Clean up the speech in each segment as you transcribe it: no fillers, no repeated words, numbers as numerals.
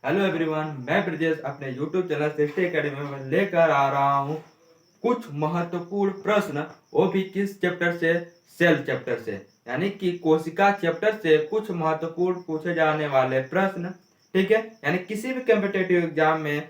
Hello everyone, मैं ब्रजेश अपने YouTube channel sixty academy में लेकर आ रहा हूँ कुछ महत्वपूर्ण प्रश्न, वो भी किस चैप्टर से? सेल चैप्टर से, यानी कि कोशिका चैप्टर से कुछ महत्वपूर्ण पूछे जाने वाले प्रश्न। ठीक है, यानी किसी भी कम्पिटेटिव एग्जाम में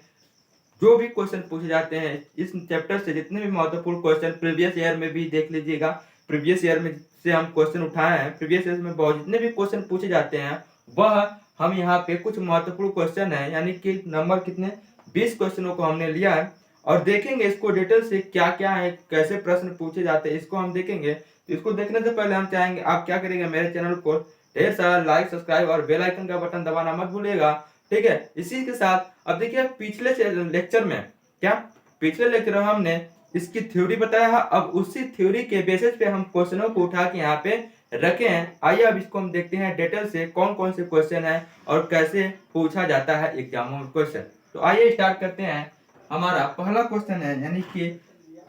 जो भी क्वेश्चन पूछे जाते हैं इस चैप्टर से, जितने भी महत्वपूर्ण क्वेश्चन प्रीवियस ईयर में भी देख लीजिएगा। प्रीवियस ईयर में से हम क्वेश्चन उठाए हैं, प्रीवियस ईयर में बहुत जितने भी क्वेश्चन पूछे जाते हैं वह हम यहाँ पे कुछ महत्वपूर्ण क्वेश्चन है, यानी कि नंबर कितने 20 क्वेश्चनों को हमने लिया है और देखेंगे इसको डिटेल से क्या क्या है, कैसे प्रश्न पूछे जाते हैं, इसको हम देखेंगे। तो इसको देखने से पहले हम चाहेंगे आप क्या करेंगे, मेरे चैनल को ढेर सारा लाइक, सब्सक्राइब और बेल आइकन का बटन दबाना मत भूलिएगा। ठीक है, इसी के साथ अब देखिए पिछले लेक्चर में क्या, पिछले लेक्चर में हमने इसकी थ्योरी बताया है। अब उसी थ्योरी के बेसिस पे हम क्वेश्चनों को उठा के यहाँ पे रखे हैं। आइए अब इसको हम देखते हैं डिटेल से कौन कौन से क्वेश्चन है और कैसे पूछा जाता है एग्जामों में क्वेश्चन। तो आइए स्टार्ट करते हैं। हमारा पहला क्वेश्चन है, यानी कि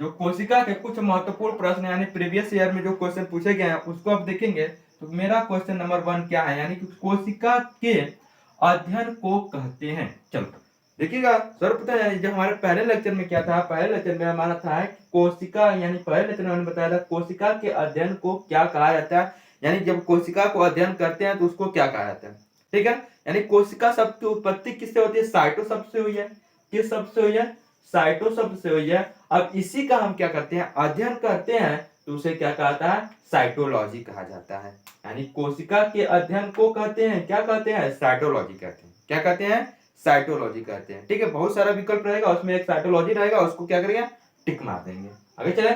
जो कोशिका के कुछ महत्वपूर्ण प्रश्न यानी प्रीवियस ईयर में जो क्वेश्चन पूछे गए हैं उसको अब देखेंगे। तो मेरा क्वेश्चन नंबर 1 क्या है, यानी कि कोशिका के अध्ययन को कहते हैं। चलो देखिएगा, सर्वप्रथम यानी जब हमारे पहले लेक्चर में क्या था, पहले लेक्चर में हमारा था कि कोशिका, यानी पहले लेक्चर में हमने बताया था कोशिका के अध्ययन को क्या कहा जाता है, यानी जब कोशिका को अध्ययन करते हैं तो उसको क्या कहा जाता है। ठीक है, यानी कोशिका शब्द की उत्पत्ति किससे होती है? साइटो शब्द से हुई है। किस शब्द से हुई है? साइटो शब्द से हुई है। अब इसी का हम क्या करते हैं, अध्ययन करते हैं, तो उसे क्या कहता है? साइटोलॉजी कहा जाता है। यानी कोशिका के अध्ययन को कहते हैं, क्या कहते हैं? साइटोलॉजी कहते हैं। क्या कहते हैं? साइटोलॉजी कहते हैं। ठीक है, बहुत सारा विकल्प रहेगा, उसमें एक साइटोलॉजी रहेगा, उसको क्या करेंगे? टिक मार देंगे। आगे चले।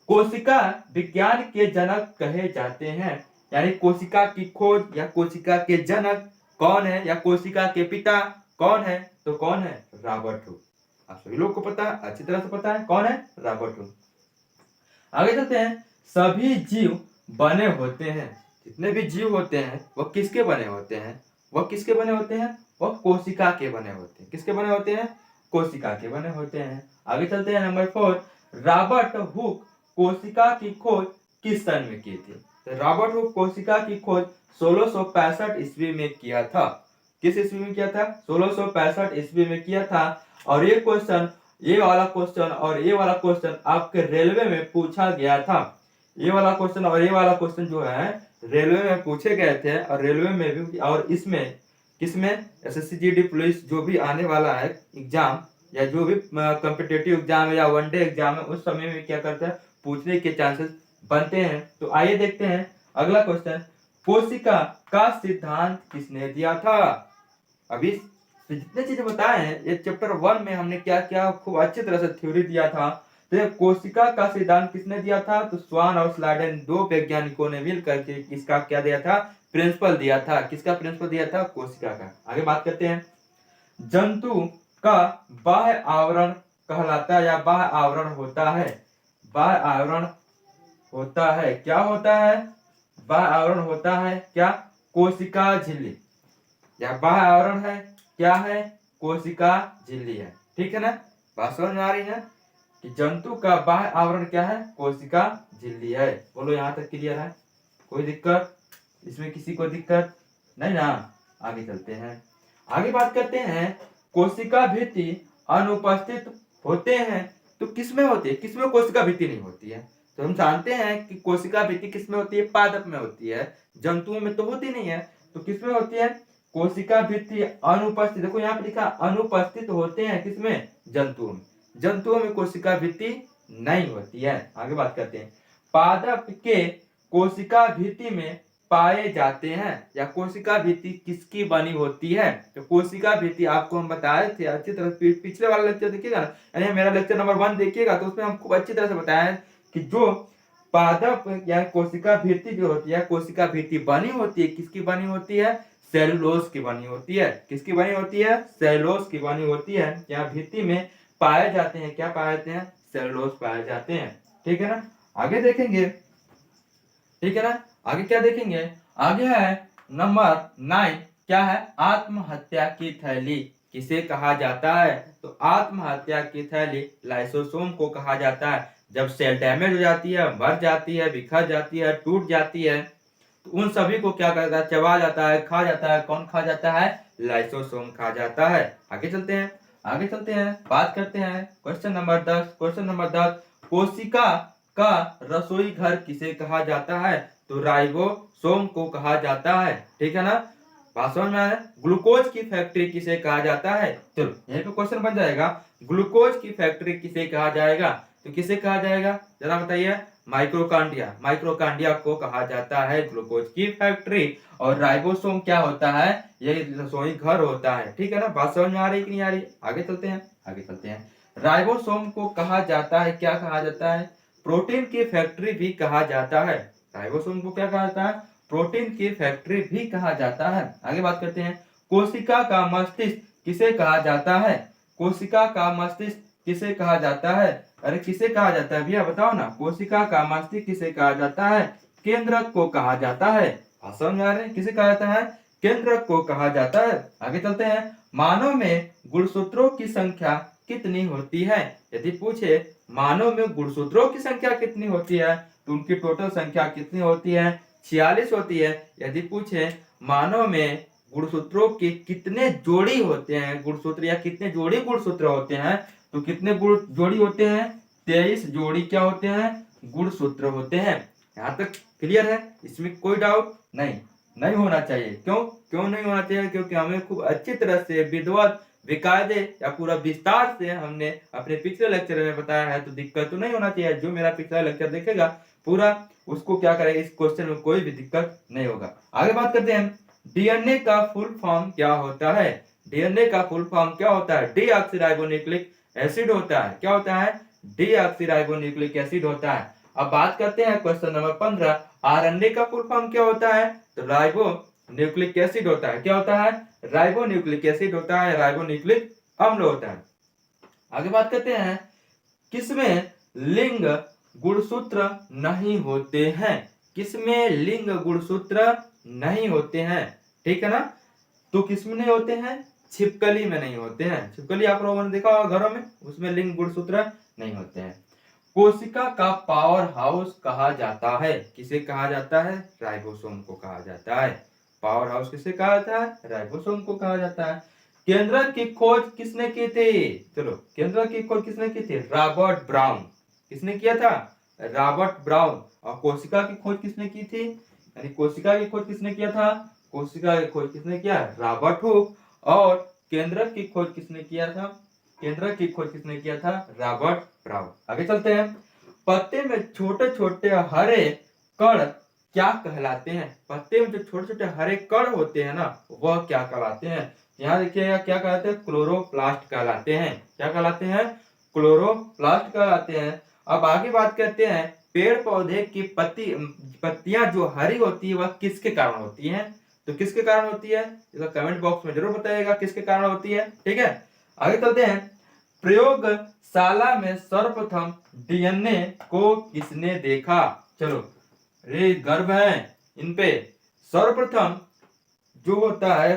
कोशिका विज्ञान के जनक कहे जाते हैं, यानी कोशिका की खोज या कोशिका के जनक कौन है, या कोशिका के पिता कौन है? तो कौन है? Robert Hooke. आप सभी लोग को पता है, अच्छी तरह से पता है कौन है? Robert Hooke. आगे चलते हैं। सभी जीव बने होते हैं, जितने भी जीव होते हैं वो किसके बने होते हैं? वह किसके बने होते हैं? वह कोशिका के बने होते हैं। किसके बने होते हैं? कोशिका के बने होते हैं। आगे चलते हैं नंबर 4। रॉबर्ट हुक कोशिका की खोज किस सन में की थी? तो रॉबर्ट हुक कोशिका की खोज 1665 ईस्वी में किया था। किस ईस्वी में किया था? 1665 ईस्वी में किया था। और ये क्वेश्चन, ये वाला क्वेश्चन और ये वाला क्वेश्चन आपके रेलवे में पूछा गया था। ये वाला क्वेश्चन और ये वाला क्वेश्चन जो है रेलवे में पूछे गए थे, और रेलवे में भी, और इसमें किसमें? एसएससी जीडी पुलिस जो भी आने वाला है एग्जाम, या जो भी कॉम्पिटिटिव एग्जाम है या वनडे एग्जाम है, उस समय में क्या करता है, पूछने के चांसेस बनते हैं। तो आइए देखते हैं अगला क्वेश्चन। कोशिका का सिद्धांत किसने दिया था? अभी जितने चीजें बताए हैं ये चैप्टर 1 में हमने क्या क्या खूब अच्छी तरह से थ्योरी दिया था। तो ये कोशिका का सिद्धांत किसने दिया था? तो स्वान और स्लाइडेन, दो वैज्ञानिकों ने मिल करके इसका क्या दिया था? प्रिंसिपल दिया था। किसका प्रिंसिपल दिया था? कोशिका का। आगे बात करते हैं। जंतु का बाह्य आवरण कहलाता है, या बाह्य आवरण होता है। बाह्य आवरण होता है, क्या होता है? बाह्य आवरण होता है क्या? कोशिका झिल्ली। या बाह्य आवरण है, क्या है? कोशिका झिल्ली है। ठीक है ना, बात समझ में आ रही है कि जंतु का बाह्य आवरण क्या है? कोशिका झिल्ली है। बोलो यहाँ तक क्लियर है? कोई दिक्कत इसमें? किसी को दिक्कत नहीं ना? आगे चलते हैं, आगे बात करते हैं। कोशिका भित्ति अनुपस्थित होते हैं, तो किसमें होती है? किसमें कोशिका भित्ति नहीं होती है? तो हम जानते हैं कि कोशिका भित्ति किसमें होती है? पादप में होती है, जंतुओं में तो होती नहीं है। तो किसमें होती है? कोशिका भित्ति अनुपस्थित। देखो यहाँ पे लिखा अनुपस्थित होते हैं, किसमें? जंतुओं में। जंतुओं में कोशिका भित्ति नहीं होती है। आगे बात करते हैं। पादप के कोशिका भित्ति में पाए जाते हैं, या कोशिका भित्ति किसकी बनी होती है? तो कोशिका भित्ति आपको हम बताए थे अच्छी तरह, पिछले वाला लेक्चर देखिएगा ना, यानी मेरा लेक्चर नंबर 1 देखिएगा, तो उसमें हम खूब अच्छी तरह से बताया है कि जो पादप या कोशिका भित्ति जो होती है, कोशिका भित्ति बनी होती है, किसकी बनी होती है? सेलुलोज की बनी होती है। किसकी बनी होती है? सेलुलोज की बनी होती है। या भित्ति में पाए जाते हैं, क्या पाए जाते हैं? सेलुलोज पाए जाते हैं। ठीक है ना, आगे देखेंगे। ठीक है ना, आगे क्या देखेंगे? आगे है नंबर 9, क्या है? आत्महत्या की थैली किसे कहा जाता है? तो आत्महत्या की थैली लाइसोसोम को कहा जाता है। जब सेल डैमेज हो जाती है, मर जाती है, बिखर जाती है, टूट जाती है, तो उन सभी को क्या करता है? चबा जाता है, खा जाता है। कौन खा जाता है? लाइसोसोम कहा जाता है। आगे चलते हैं, बात करते हैं क्वेश्चन नंबर 10। कोशिका का रसोई घर किसे कहा जाता है? तो राइबोसोम को कहा जाता है। ठीक है ना, बात समझ में आया? ग्लूकोज की फैक्ट्री किसे कहा जाता है? चलो यहीं पे क्वेश्चन बन जाएगा, ग्लूकोज की फैक्ट्री किसे कहा जाएगा? तो किसे कहा जाएगा जरा बताइए? माइक्रोकांडिया को कहा जाता है ग्लूकोज की फैक्ट्री। और राइबोसोम क्या होता है? ये रसोई घर होता है। ठीक है ना, बात समझ में आ रही कि नहीं आ रही? आगे चलते हैं। राइबोसोम को कहा जाता है, क्या कहा जाता है? प्रोटीन की फैक्ट्री भी कहा जाता है। राइबोसोम को क्या कहा जाता है? प्रोटीन की फैक्ट्री भी कहा जाता है। आगे बात करते हैं, कोशिका का मस्तिष्क किसे कहा जाता है? कोशिका का मस्तिष्क किसे कहा जाता है? अरे किसे कहा जाता है भैया बताओ ना? कोशिका का मस्तिष्क किसे कहा जाता है? केंद्रक को कहा जाता है। समझ में आ रहे हैं? किसे कहा जाता है? केंद्रक को कहा जाता है। आगे चलते हैं, मानव में गुणसूत्रों की संख्या कितनी होती है? यदि पूछे मानव में गुणसूत्रों की संख्या कितनी होती है, तो उनकी टोटल संख्या कितनी होती है? 46 होती है। यदि पूछे मानव में गुणसूत्रों के कितने जोड़ी होते हैं, गुणसूत्र या कितने जोड़ी गुणसूत्र होते हैं, तो कितने जोड़ी होते हैं? 23 जोड़ी क्या होते हैं? गुणसूत्र होते हैं। यहाँ तक क्लियर है? इसमें कोई डाउट नहीं होना चाहिए। क्यों नहीं होना चाहिए? क्योंकि हमें खूब अच्छी तरह से विधिवत विकायदे या पूरा विस्तार से हमने अपने पिछले लेक्चर में बताया है, तो दिक्कत तो नहीं होना चाहिए। जो मेरा पिछला लेक्चर देखेगा पूरा, उसको क्या करेगा, इस क्वेश्चन में कोई भी दिक्कत नहीं होगा। आगे बात करते हैं, डीएनए का फुल फॉर्म क्या होता है? डीएनए का फुल फॉर्म क्या होता है? डीऑक्सीराइबोन्यूक्लिक एसिड होता है। क्या होता है? डीऑक्सीराइबोन्यूक्लिक एसिड होता है। अब बात करते हैं क्वेश्चन नंबर 15, आरएनए का फुल फॉर्म क्या होता है? तो राइबो न्यूक्लिक एसिड होता है। क्या होता है? राइबो न्यूक्लिक एसिड होता है, राइबो न्यूक्लिक अम्ल होता है। आगे बात करते हैं, किसमें लिंग गुणसूत्र नहीं होते हैं? किसमें लिंग गुणसूत्र नहीं होते हैं? ठीक है ना, तो किसमें नहीं होते हैं? छिपकली में नहीं होते हैं। छिपकली आप लोगों ने देखा होगा घरों में, उसमें लिंग गुणसूत्र नहीं होते हैं। कोशिका का पावर हाउस कहा जाता है। किसे कहा जाता है? राइबोसोम को कहा जाता है। पावर हाउस किसे कहा जाता है? राइबोसोम को कहा जाता है। केंद्रक की खोज किसने की थी? चलो, केंद्रक की खोज किसने की थी? Robert brown. किसने किया था? Robert brown. और कोशिका की खोज किसने की थी? यानी कोशिका की खोज किसने किया था? कोशिका की खोज किसने किया? Robert Hooke. और केंद्रक की खोज किसने किया था? केंद्रक की खोज किसने किया था? Robert brown. आगे चलते हैं, पत्ते में छोटे छोटे हरे कण क्या कहलाते हैं? पत्ते में जो छोटे छोटे हरे कण होते हैं ना, वह क्या कहलाते हैं? यहाँ देखिएगा, क्या कहलाते हैं? क्लोरोप्लास्ट कहलाते हैं। क्या कहलाते हैं? क्लोरोप्लास्ट कहलाते हैं। अब आगे बात करते हैं, पेड़ पौधे की पत्तियां जो हरी होती है, वह किसके कारण होती है? तो किसके कारण होती है? इसका कमेंट बॉक्स में जरूर बताइएगा किसके कारण होती है। ठीक है, आगे चलते हैं, प्रयोगशाला में सर्वप्रथम डीएनए को किसने देखा? चलो, रे गर्व है इन पे। सर्वप्रथम जो होता है,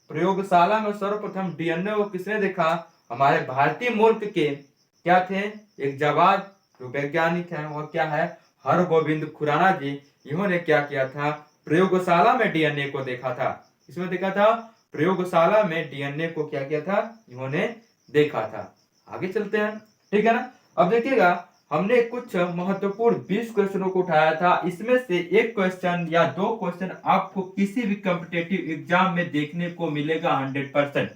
प्रयोगशाला में सर्वप्रथम डीएनए को किसने देखा? हमारे भारतीय मुल्क के क्या थे? एक जाबाज जो वैज्ञानिक है, वह क्या है? हरगोविंद खुराना जी। इन्होंने क्या किया था? प्रयोगशाला में डीएनए को देखा था। किसमें देखा था? प्रयोगशाला में डीएनए को क्या किया था? इन्होंने देखा था। आगे चलते हैं, ठीक है ना। अब देखिएगा, हमने कुछ महत्वपूर्ण 20 क्वेश्चनों को उठाया था। इसमें से एक क्वेश्चन या दो क्वेश्चन आपको किसी भी कॉम्पिटिटिव एग्जाम में देखने को मिलेगा 100%,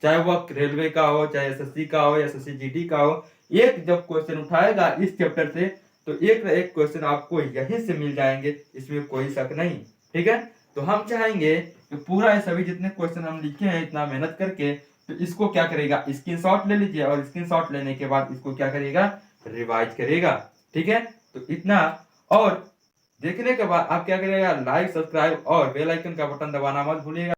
चाहे वह रेलवे का हो, चाहे एसएससी का हो, एसएससी जीडी का हो। एक जब क्वेश्चन उठाएगा इस चैप्टर से, तो एक ना एक क्वेश्चन आपको यहीं से मिल जाएंगे, इसमें कोई शक नहीं। ठीक है, तो हम चाहेंगे कि पूरा सभी जितने क्वेश्चन हम लिखे हैं इतना मेहनत करके, तो इसको क्या करेगा? स्क्रीनशॉट ले लीजिए, और स्क्रीनशॉट लेने के बाद इसको क्या करेगा? रिवाइज करेगा। ठीक है, तो इतना। और देखने के बाद आप क्या करेगा? लाइक, सब्सक्राइब और बेल आइकन का बटन दबाना मत भूलिएगा।